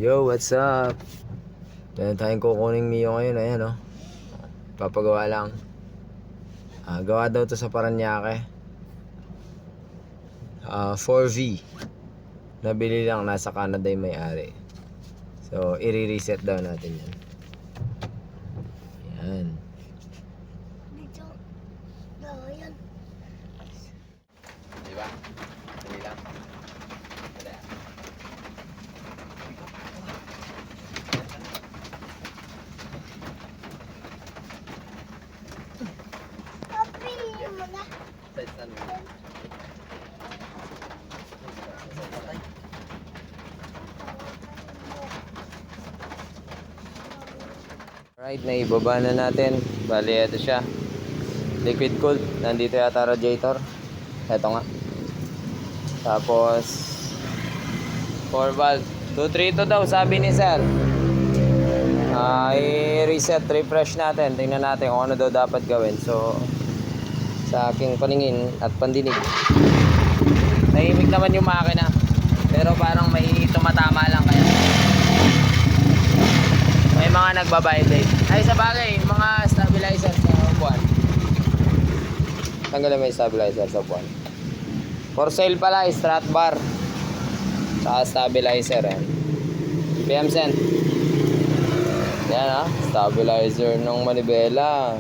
Yo, what's up? Meron tayong kukuning Mio ngayon, ayan oh. Papagawa lang. Gawa daw to sa Paranaque. 4V. Nabili lang, nasa Canada yung may-ari. So, i-reset daw natin yan. Yan. Dito. Yan. Diba? Dali lang. Wala. Papi mo na. Alright, naibaba na natin. Bali, ito siya. Liquid cooled. Nandito yata radiator. Ito nga. Tapos 4 valve. 232 daw sabi ni sir. I-reset, refresh natin. Tingnan natin kung ano daw dapat gawin. So, sa aking paningin at pandinig, tahimik naman yung makina. Pero parang may tumatama lang kaya. May mga nagbabibrate. Ay, sa bagay, mga stabilizer sa upuan. Tanggalin mo yung stabilizer sa upuan. For sale pala, strut bar. Saka stabilizer yan. PM cent. Yan stabilizer ng manibela.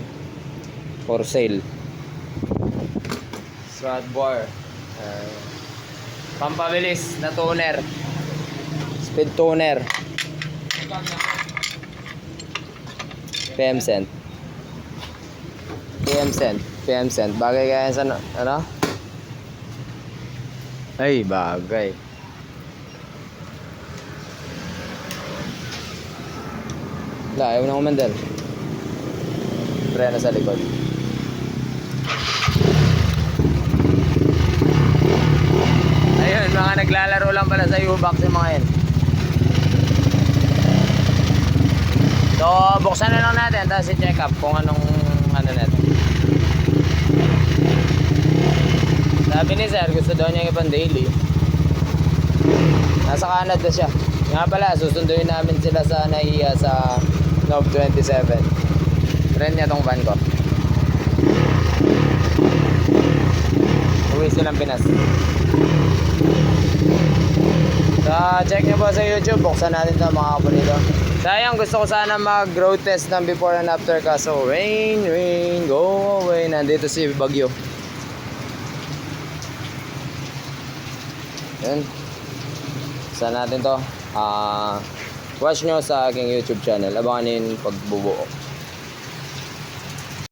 For sale. Strut bar. Pampabilis na tuner. Speed tuner. PM cent. PM cent. PM cent. Bagay kaya sa ano? Ay, bagay. Wala, ayaw na kumandal. Preno sa likod. Ayun, mga naglalaro lang pala sa U-Box yung mga yan. So, buksan na lang natin, tapos i-check up kung anong ano natin. Sabi ni sir, gusto daw niya ibang daily. Nasa Canada siya. Nga pala, susunduin namin sila sa Naiya sa Nov 27. Rent niya tong van ko. Uwi silang Pinas. So, check nyo po sa YouTube. Buksan natin ito mga kapunito. Sayang, gusto ko sana mag-road test ng before and after. Kaso, rain, go away. Nandito si Bagyo. Yan. Buksan natin to. Watch nyo sa aking YouTube channel. Abangan nyo yung pagbubuo.